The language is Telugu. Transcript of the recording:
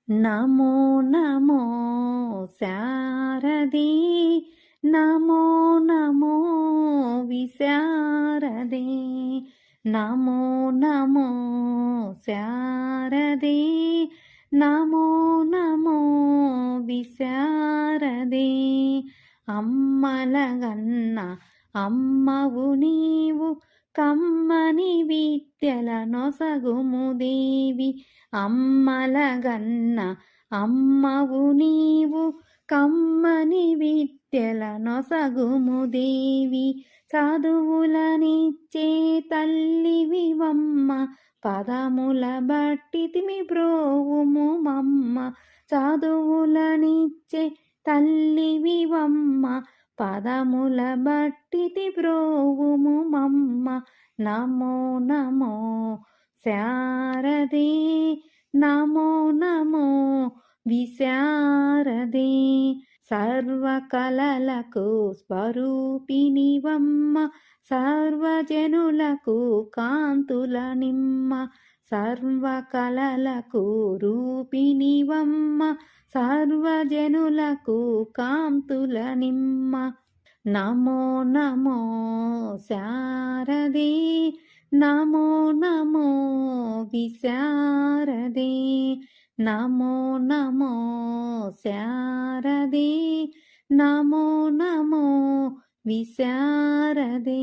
నమో నమో శారదే నమో నమో విశారదే నమో నమో శారదే నమో నమో విశారదే అమ్మలగన్న అమ్మవు నీవు కమ్మని విద్యల నొసగుము దేవి అమ్మలగన్న అమ్మవు నీవు కమ్మని విద్యల నొసగుము దేవి చదువులనిచ్చే తల్లివివమ్మ పదముల బట్టితిమి బ్రోవుము మమ్మ చదువులనిచ్చే తల్లివివమ్మ పదముల బట్టితి బ్రోవుము మమ్మ నమో నమో శారదే నమో నమో విశారదే సర్వకళలకు స్వరూపినివమ్మ సర్వజనులకు కాంతుల నిమ్మ సర్వకళలకు రూపినివమ్మ సర్వజనులకు కాంతుల నిమ్మ నమో నమో శారదే నమో నమో విశారదే నమో నమో శారదే నమో నమో విశారదే